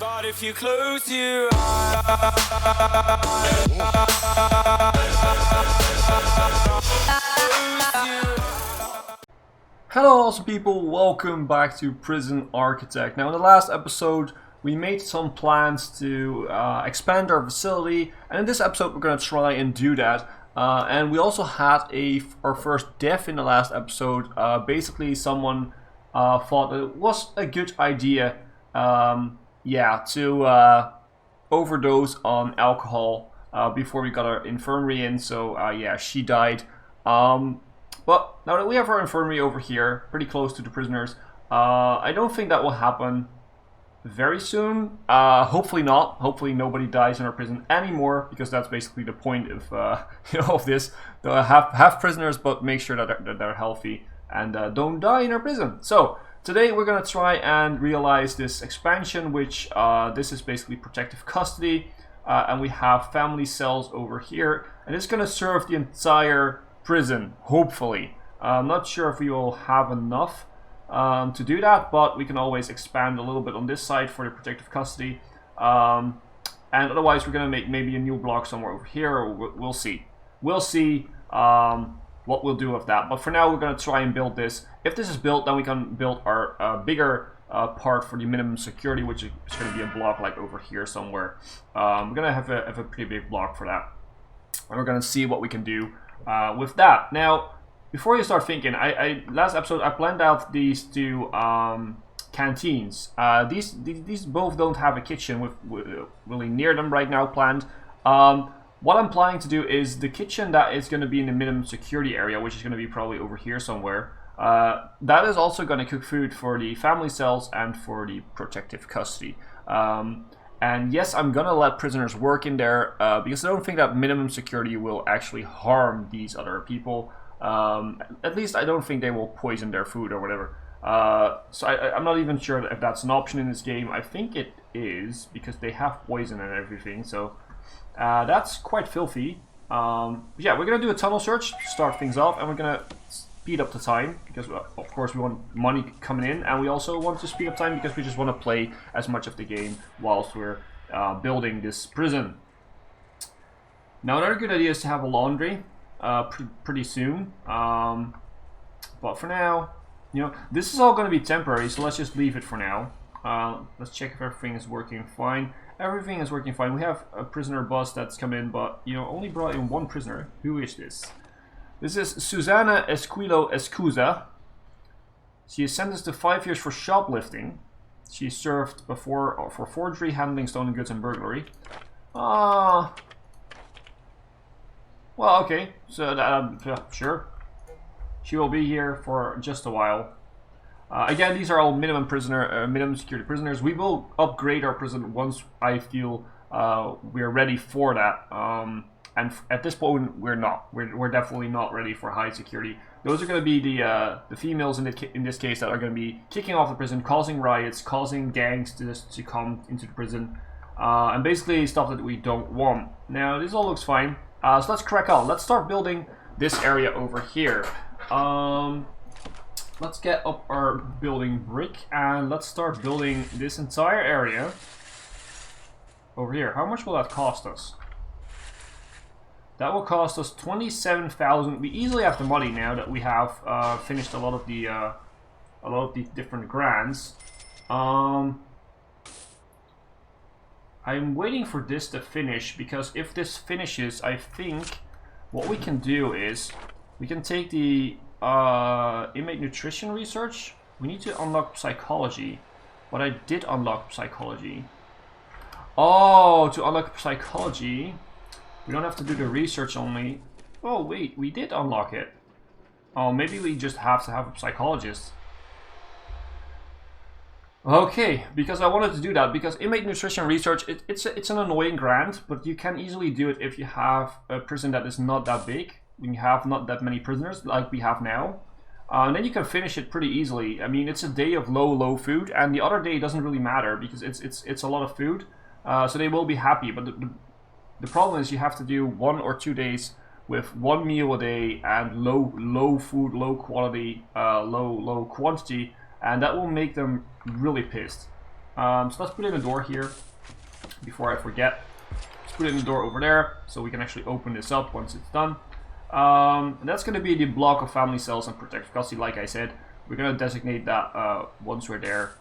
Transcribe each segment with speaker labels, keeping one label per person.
Speaker 1: But if you close your eyes,
Speaker 2: hello awesome people, welcome back to Prison Architect. Now in the last episode we made some plans to expand our facility, and in this episode we're going to try and do that. And we also had our first death in the last episode. Basically someone thought that it was a good idea to overdose on alcohol before we got our infirmary in, so she died. But now that we have our infirmary over here, pretty close to the prisoners, I don't think that will happen very soon. Hopefully not. Hopefully nobody dies in our prison anymore, because that's basically the point of of this. Have prisoners, but make sure that they're healthy and don't die in our prison. So today we're gonna try and realize this expansion, which this is basically protective custody, and we have family cells over here, and it's gonna serve the entire prison, hopefully. I'm not sure if we will have enough to do that, but we can always expand a little bit on this side for the protective custody, and otherwise we're gonna make maybe a new block somewhere over here, or we'll see what we'll do with that. But for now we're gonna try and build this. If this is built, then we can build our bigger part for the minimum security, which is going to be a block like over here somewhere. We're gonna have a pretty big block for that, and we're gonna see what we can do with that. Now, before you start thinking, last episode I planned out these two canteens. These both don't have a kitchen with really near them right now planned. What I'm planning to do is the kitchen that is going to be in the minimum security area, which is going to be probably over here somewhere. That is also going to cook food for the family cells and for the protective custody. And yes, I'm gonna let prisoners work in there because I don't think that minimum security will actually harm these other people. At least I don't think they will poison their food or whatever. So I'm not even sure if that's an option in this game. I think it is, because they have poison and everything. So that's quite filthy. Yeah, we're gonna do a tunnel search to start things off, and we're gonna speed up the time because, of course, we want money coming in, and we also want to speed up time because we just want to play as much of the game whilst we're building this prison. Now, another good idea is to have a laundry pretty soon, but for now, this is all going to be temporary, so let's just leave it for now. Let's check if everything is working fine. Everything is working fine. We have a prisoner bus that's come in, but only brought in one prisoner. Who is this? This is Susana Escuza. She is sentenced to 5 years for shoplifting. She served before for forgery, handling stolen goods, and burglary. Well, okay. So, sure. She will be here for just a while. Again, these are all minimum security prisoners. We will upgrade our prison once I feel we're ready for that. And at this point, we're not. We're definitely not ready for high security. Those are going to be the females in this case that are going to be kicking off the prison, causing riots, causing gangs to come into the prison, and basically stuff that we don't want. Now, this all looks fine. So let's crack on. Let's start building this area over here. Let's get up our building brick, and let's start building this entire area over here. How much will that cost us? That will cost us 27,000. We easily have the money now that we have finished a lot of the different grants. I'm waiting for this to finish, because if this finishes, I think what we can do is we can take the inmate nutrition research. We need to unlock psychology, but I did unlock psychology. Oh, to unlock psychology, we don't have to do the research only. Oh wait, we did unlock it. Oh, maybe we just have to have a psychologist. Okay, because I wanted to do that, because inmate nutrition research, it's an annoying grant, but you can easily do it if you have a prison that is not that big, when you have not that many prisoners like we have now. And then you can finish it pretty easily. I mean, it's a day of low food, and the other day doesn't really matter because it's a lot of food, so they will be happy. But the problem is you have to do 1 or 2 days with 1 meal a day and low food, low quality, low quantity, and that will make them really pissed. So let's put in a door here before I forget. Let's put in a door over there so we can actually open this up once it's done. That's going to be the block of family cells and protective custody, like I said. We're going to designate that once we're there.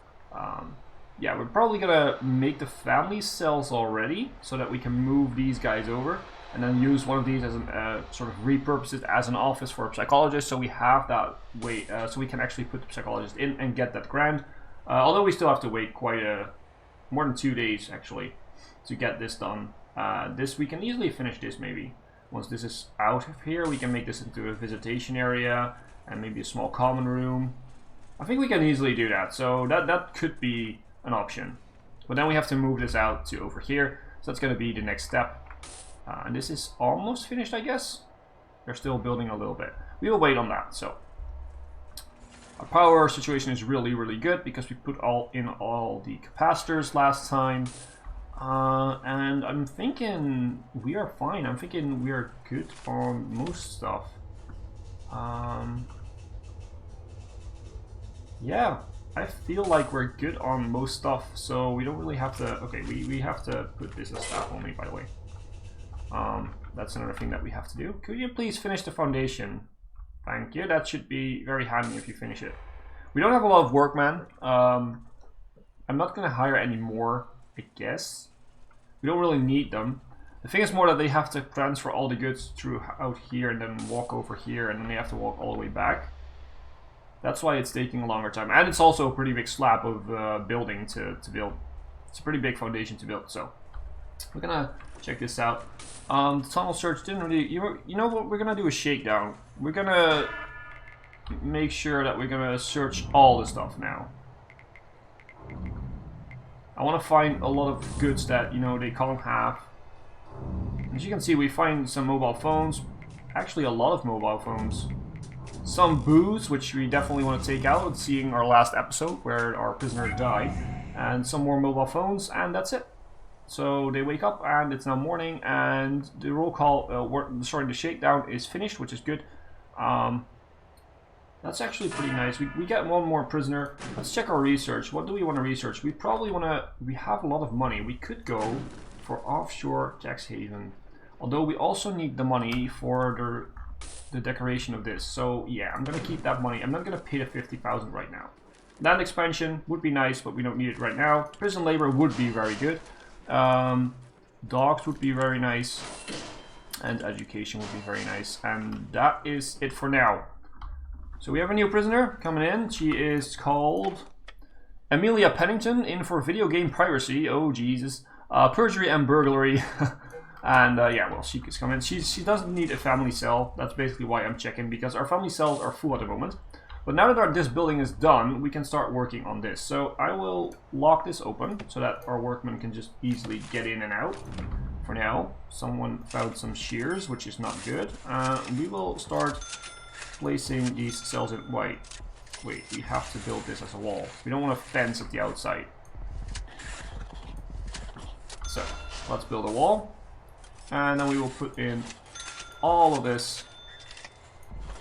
Speaker 2: Yeah, we're probably going to make the family cells already so that we can move these guys over and then use one of these as an, sort of repurpose it as an office for a psychologist, so we have that way, so we can actually put the psychologist in and get that grant. Although we still have to wait quite more than 2 days actually to get this done. We can easily finish this maybe. Once this is out of here, we can make this into a visitation area and maybe a small common room. I think we can easily do that, so that could be an option. But then we have to move this out to over here, so that's going to be the next step. And this is almost finished, I guess. They're still building a little bit. We will wait on that. So our power situation is really, really good because we put in all the capacitors last time. And I'm thinking we are fine. I'm thinking we are good on most stuff. Yeah, I feel like we're good on most stuff, so we don't really have to... Okay, we have to put this as staff only, by the way. That's another thing that we have to do. Could you please finish the foundation? Thank you. That should be very handy if you finish it. We don't have a lot of workmen. I'm not going to hire any more, I guess. We don't really need them. The thing is more that they have to transfer all the goods through out here and then walk over here, and then they have to walk all the way back. That's why it's taking a longer time. And it's also a pretty big slab of building to build. It's a pretty big foundation to build, so we're gonna check this out. The tunnel search didn't really... You know what? We're gonna do a shakedown. We're gonna make sure that we're gonna search all the stuff now. I want to find a lot of goods that, you know, they can't have. As you can see, we find some mobile phones. Actually, a lot of mobile phones. Some booze, which we definitely want to take out, seeing our last episode where our prisoner died. And some more mobile phones, and that's it. So they wake up, and it's now morning, and the roll call, the shakedown is finished, which is good. That's actually pretty nice. We get one more prisoner. Let's check our research. What do we want to research? We probably want to... We have a lot of money. We could go for offshore tax haven. Although we also need the money for the decoration of this. So yeah, I'm going to keep that money. I'm not going to pay the 50,000 right now. Land expansion would be nice, but we don't need it right now. Prison labor would be very good. Dogs would be very nice. And education would be very nice. And that is it for now. So we have a new prisoner coming in. She is called Amelia Pennington, in for video game piracy. Oh, Jesus. Perjury and burglary. And yeah, well, she is coming in. She doesn't need a family cell. That's basically why I'm checking, because our family cells are full at the moment. But now that this building is done, we can start working on this. So I will lock this open so that our workmen can just easily get in and out. For now, someone found some shears, which is not good. We will start placing these cells in... Wait, we have to build this as a wall. We don't want a fence at the outside. So, let's build a wall. And then we will put in all of this.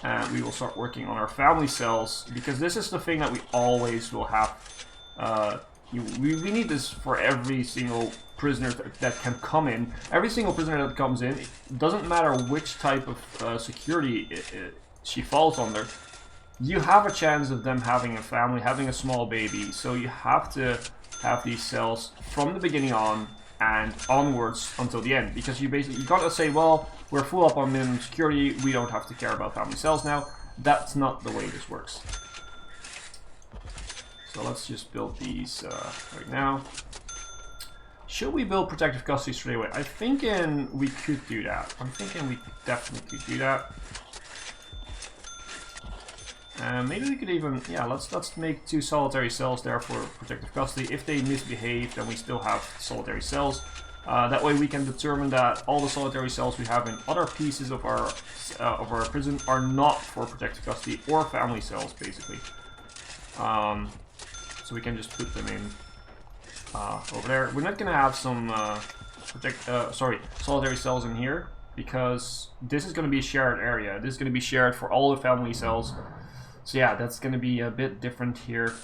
Speaker 2: And we will start working on our family cells, because this is the thing that we always will have. We need this for every single prisoner that can come in. Every single prisoner that comes in, it doesn't matter which type of security she falls under, you have a chance of them having a family, having a small baby. So you have to have these cells from the beginning on and onwards until the end, because you gotta say, well, we're full up on minimum security, we don't have to care about family cells now. That's not the way this works. So let's just build these right now. Should we build protective custody straight away? I'm thinking we could do that. I'm thinking we definitely could do that. Maybe we could even, yeah, let's make 2 solitary cells there for protective custody. If they misbehave, then we still have solitary cells. That way we can determine that all the solitary cells we have in other pieces of our prison are not for protective custody or family cells, basically. So we can just put them in over there. We're not gonna have some solitary cells in here, because this is gonna be a shared area. This is gonna be shared for all the family cells. So yeah, that's going to be a bit different here.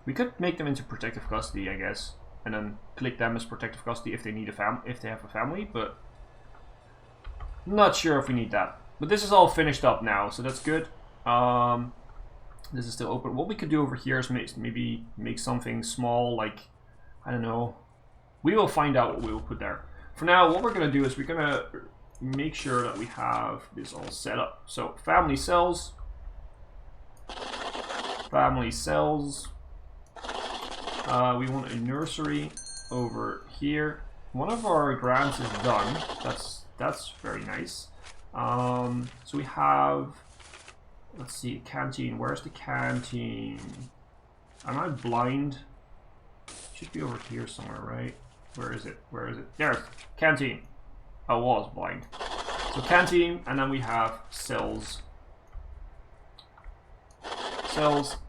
Speaker 2: We could make them into protective custody, I guess, and then click them as protective custody if they need if they have a family. But not sure if we need that. But this is all finished up now, so that's good. This is still open. What we could do over here is maybe make something small, like, I don't know. We will find out what we will put there. For now, what we're going to do is we're going to make sure that we have this all set up. So family cells. Family cells. We want a nursery over here. One of our grants is done. That's very nice. So we have, let's see, canteen. Where's the canteen? Am I blind? Should be over here somewhere, right? Where is it? Where is it? There's canteen. I was blind. So canteen, and then we have cells.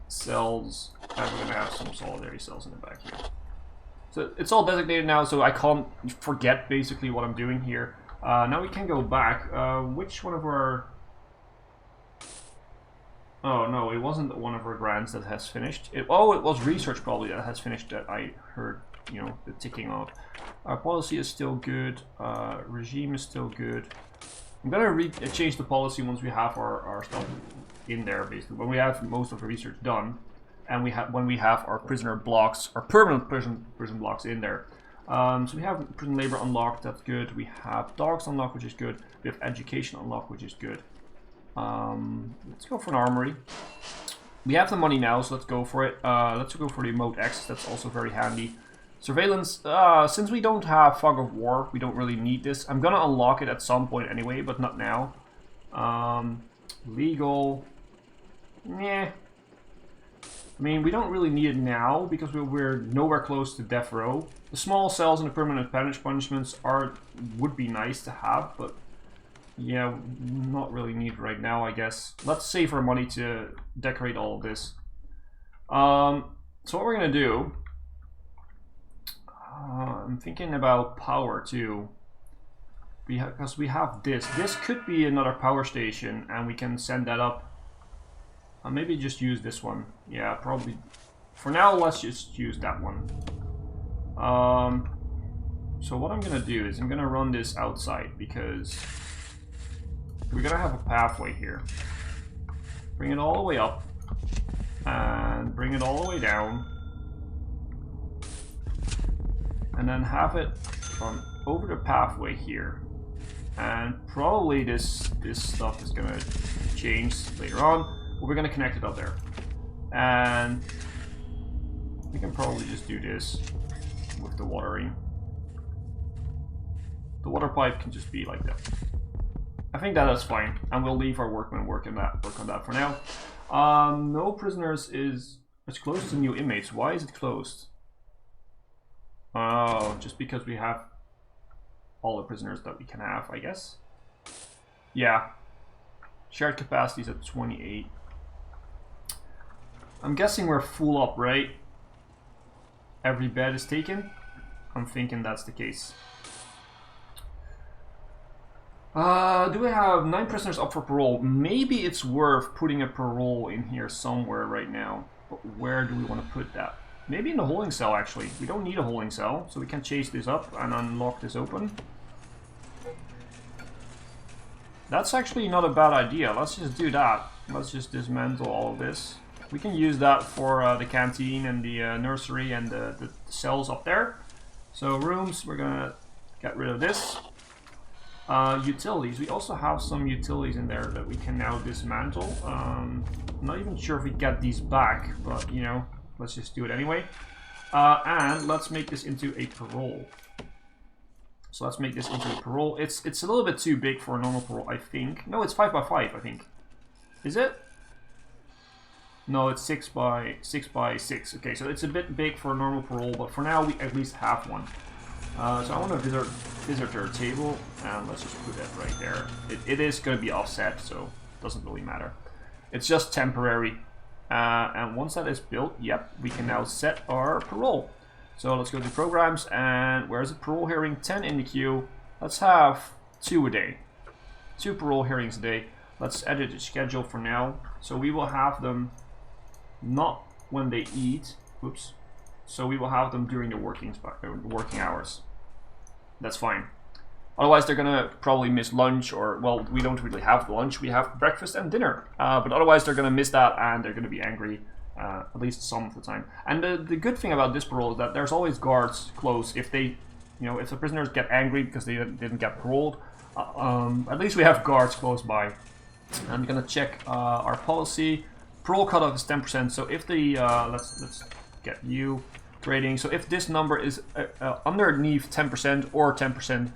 Speaker 2: Cells, and we're gonna have some solitary cells in the back here. So it's all designated now, so I can't forget basically what I'm doing here. Now we can go back. Which one of our... Oh no, it wasn't one of our grants that has finished. It was research probably that has finished that I heard, you know, the ticking off. Our policy is still good. Regime is still good. I'm gonna change the policy once we have our stuff in there, basically. When we have most of the research done, and when we have our prisoner blocks, our permanent prison blocks in there. So we have prison labor unlocked, that's good. We have dogs unlocked, which is good. We have education unlocked, which is good. Let's go for an armory. We have the money now, so let's go for it. Let's go for the remote access, that's also very handy. Surveillance, since we don't have fog of war, we don't really need this. I'm gonna unlock it at some point anyway, but not now. Legal, yeah. I mean, we don't really need it now because we're nowhere close to death row. The small cells and the permanent punishments would be nice to have, but yeah, not really needed right now, I guess. Let's save our money to decorate all of this. So what we're gonna do, I'm thinking about power too, because we have this. This could be another power station, and we can send that up. Maybe just use this one. Yeah, probably. For now, let's just use that one. So what I'm gonna do is I'm gonna run this outside because we're gonna have a pathway here. Bring it all the way up and bring it all the way down, and then have it run over the pathway here. And probably this stuff is gonna change later on. We're going to connect it up there. And we can probably just do this with the watering. The water pipe can just be like that. I think that is fine. And we'll leave our workmen work on that for now. No prisoners is... It's closed to new inmates. Why is it closed? Oh, just because we have all the prisoners that we can have, I guess. Yeah. Shared capacity is at 28. I'm guessing we're full up, right? Every bed is taken? I'm thinking that's the case. Do we have 9 prisoners up for parole? Maybe it's worth putting a parole in here somewhere right now. But where do we want to put that? Maybe in the holding cell, actually. We don't need a holding cell, so we can chase this up and unlock this open. That's actually not a bad idea. Let's just do that. Let's just dismantle all of this. We can use that for the canteen and the nursery and the cells up there. So rooms, we're gonna get rid of this. Utilities, we also have some utilities in there that we can now dismantle. I'm not even sure if we get these back, but you know, let's just do it anyway. And let's make this into a parole. So let's make this into a parole. It's a little bit too big for a normal parole, I think. No, it's 5 by 5, I think. Is it? No, it's 6 by 6. Okay, so it's a bit big for a normal parole, but for now we at least have one. So I want a visitor table, and let's just put that right there. It is going to be offset, so it doesn't really matter. It's just temporary. And once that is built, yep, we can now set our parole. So let's go to programs, and where's the parole hearing? 10 in the queue. Let's have 2 a day. 2 parole hearings a day. Let's edit the schedule for now. So we will have them not when they eat, Oops. So we will have them during the working hours. That's fine. Otherwise, they're gonna probably miss lunch, or, well, we don't really have lunch. We have breakfast and dinner. But otherwise, they're gonna miss that, and they're gonna be angry, at least some of the time. And the good thing about this parole is that there's always guards close. If they, if the prisoners get angry because they didn't get paroled, at least we have guards close by. I'm gonna check our policy. Parole cutoff is 10%. So if the let's get you rating. So if this number is underneath 10% or 10%,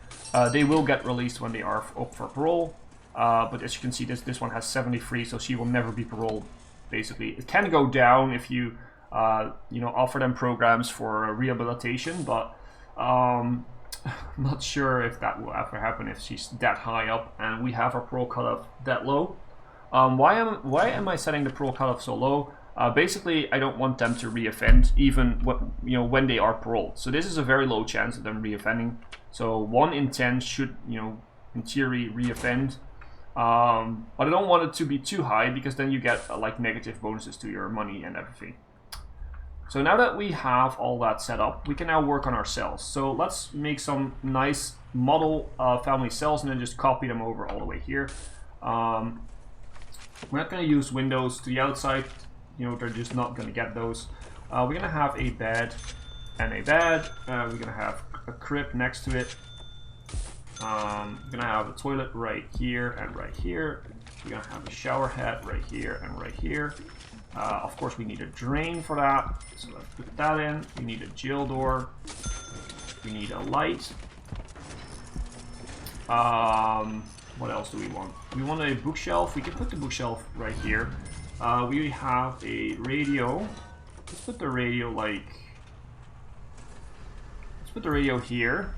Speaker 2: they will get released when they are up for parole. But as you can see, this one has 73, so she will never be paroled. Basically, it can go down if you offer them programs for rehabilitation, but I'm not sure if that will ever happen if she's that high up and we have our parole cutoff that low. Why am I setting the parole cutoff so low? Basically, I don't want them to reoffend even when they are paroled. So this is a very low chance of them reoffending. So 1 in 10 should, in theory, reoffend. But I don't want it to be too high because then you get like negative bonuses to your money and everything. So now that we have all that set up, we can now work on our cells. So let's make some nice model family cells and then just copy them over all the way here. We're not going to use windows to the outside. They're just not going to get those. We're going to have a bed and a bed. We're going to have a crib next to it. We're going to have a toilet right here and right here. We're going to have a shower head right here and right here. Of course, we need a drain for that. So let's put that in. We need a jail door. We need a light. What else do we want? We want a bookshelf. We can put the bookshelf right here. We have a radio. Let's put the radio let's put the radio here.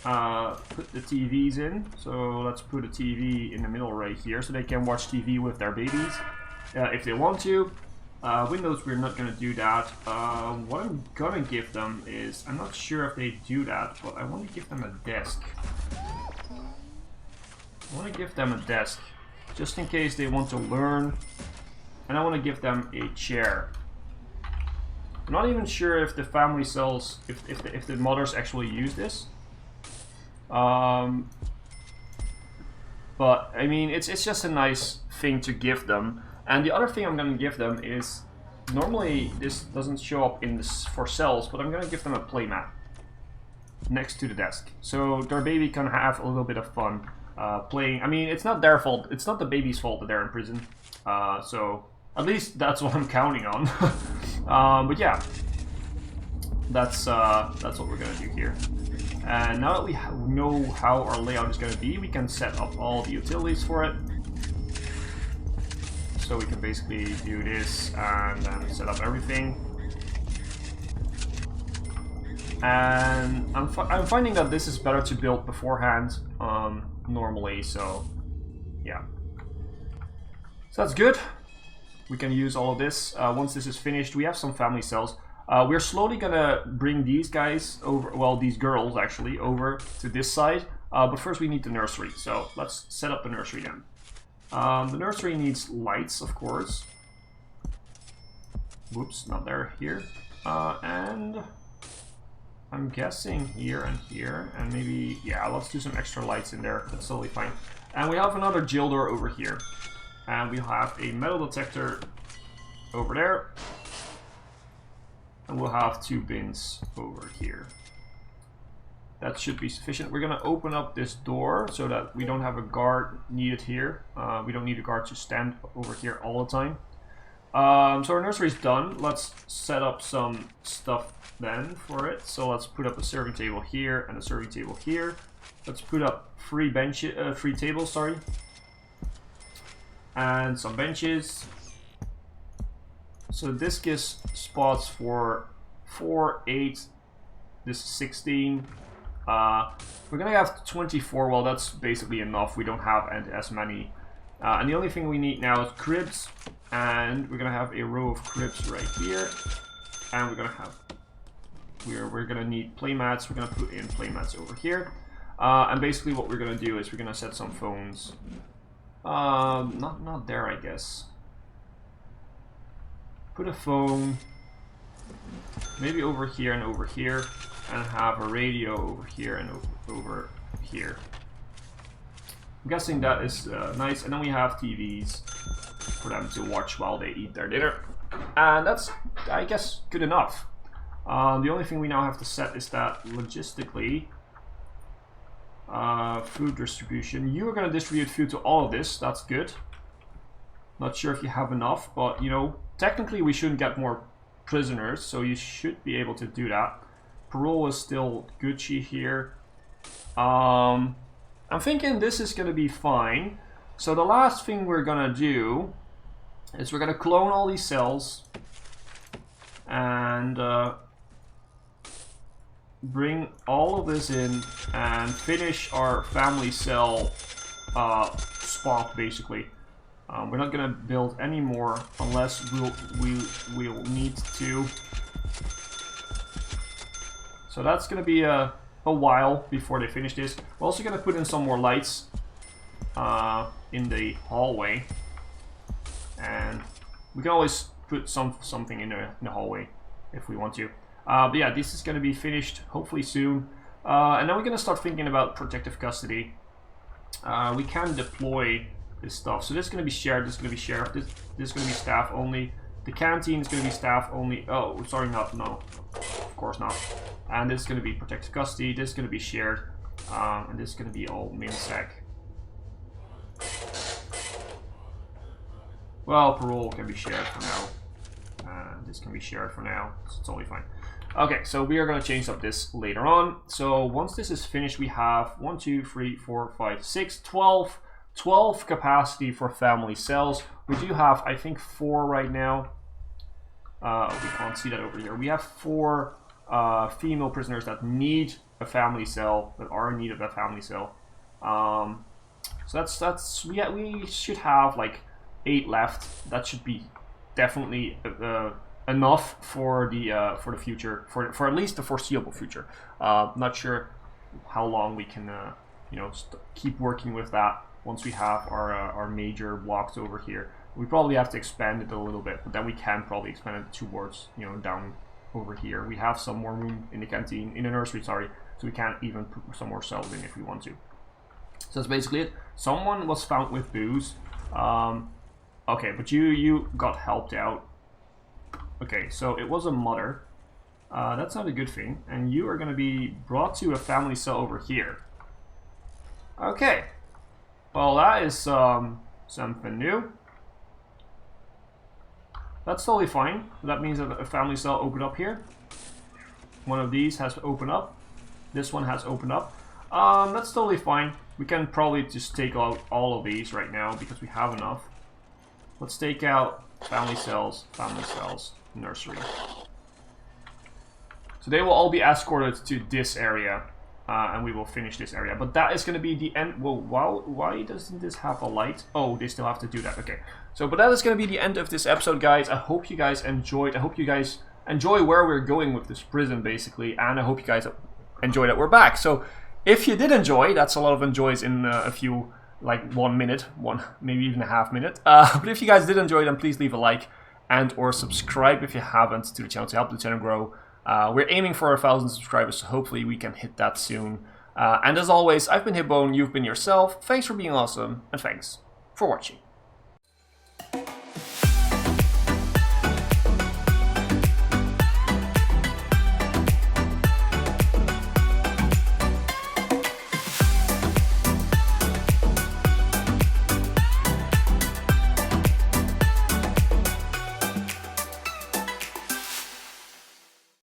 Speaker 2: Put the TVs in. So let's put a TV in the middle right here so they can watch TV with their babies if they want to. Windows, we're not going to do that. What I'm going to give them is, I'm not sure if they do that, but I want to give them a desk. I want to give them a desk, just in case they want to learn. And I want to give them a chair. I'm not even sure if the family cells, if the mothers actually use this. But I mean, it's just a nice thing to give them. And the other thing I'm going to give them is, normally this doesn't show up in this for cells, but I'm going to give them a playmat next to the desk, so their baby can have a little bit of fun playing. I mean, it's not their fault. It's not the baby's fault that they're in prison. So at least that's what I'm counting on. But yeah, that's what we're going to do here. And now that we know how our layout is going to be, we can set up all the utilities for it. So we can basically do this and then set up everything. And I'm finding that this is better to build beforehand normally, so yeah. So that's good. We can use all of this. Once this is finished, we have some family cells. We're slowly gonna bring these guys over, well, these girls actually, over to this side. But first we need the nursery, so let's set up the nursery then. The nursery needs lights, of course. Whoops, not there, here. And I'm guessing here and here, and maybe, yeah, let's do some extra lights in there. That's totally fine. And we have another jail door over here. And we have a metal detector over there. And we'll have 2 bins over here. That should be sufficient. We're going to open up this door so that we don't have a guard needed here. We don't need a guard to stand over here all the time. So our nursery is done. Let's set up some stuff then for it. So let's put up a serving table here and a serving table here. Let's put up 3 tables, sorry. And some benches. So this gives spots for 4, 8, this is 16. We're gonna have 24, well that's basically enough, we don't have as many. And the only thing we need now is cribs, and we're gonna have a row of cribs right here. And we're gonna have, we're gonna need playmats, we're gonna put in playmats over here. And basically what we're gonna do is we're gonna set some phones. Not there, I guess. Put a phone maybe over here, and have a radio over here and over here. I'm guessing that is nice, and then we have TVs for them to watch while they eat their dinner, and that's, I guess, good enough. The only thing we now have to set is that logistically, food distribution. You are going to distribute food to all of this. That's good. Not sure if you have enough, but you know, technically we shouldn't get more prisoners, so you should be able to do that. Parole is still Gucci here. I'm thinking this is going to be fine. So the last thing we're going to do is we're going to clone all these cells and bring all of this in and finish our family cell spot, basically. We're not going to build any more unless we'll need to. So that's going to be a while before they finish this. We're also going to put in some more lights in the hallway, and we can always put something in the hallway if we want to. But yeah, this is going to be finished hopefully soon, and then we're going to start thinking about protective custody. We can deploy this stuff. So this is going to be shared. This is going to be shared. This is going to be staff only. The canteen is going to be staff only. Oh, sorry, no, of course not. And this is going to be protective custody. This is going to be shared, and this is going to be all MinSec. Well, parole can be shared for now. This can be shared for now. So it's totally fine. Okay, so we are going to change up this later on. So once this is finished, we have 1, 2, 3, 4, 5, 6, 12 capacity for family cells. We do have, I think, 4 right now. We can't see that over here. We have 4 female prisoners that need a family cell, that are in need of a family cell. So that's we should have like 8 left. That should be definitely enough for the future, for at least the foreseeable future. Not sure how long we can you know, keep working with that. Once we have our major blocks over here, we probably have to expand it a little bit, but then we can probably expand it towards, you know, down over here. We have some more room in the canteen, in the nursery, sorry, so we can even put some more cells in if we want to. So that's basically it. Someone was found with booze. Okay, but you got helped out. Okay, so it was a mother. That's not a good thing, and you are going to be brought to a family cell over here. Okay. Well, that is something new. That's totally fine. That means that a family cell opened up here. One of these has opened up. This one has opened up. That's totally fine. We can probably just take out all of these right now because we have enough. Let's take out family cells, nursery. So they will all be escorted to this area. And we will finish this area, but that is going to be the end. Whoa, why doesn't this have a light? Oh, they still have to do that. Okay, so but that is going to be the end of this episode, guys. I hope you guys enjoyed. I hope you guys enjoy where we're going with this prison, basically, and I hope you guys enjoy that we're back. So if you did enjoy, that's a lot of enjoys in a few, like 1 minute, maybe even a half minute. But if you guys did enjoy, then please leave a like and or subscribe if you haven't to the channel to help the channel grow. We're aiming for 1,000 subscribers, so hopefully we can hit that soon. And as always, I've been Hipbone, you've been yourself. Thanks for being awesome, and thanks for watching.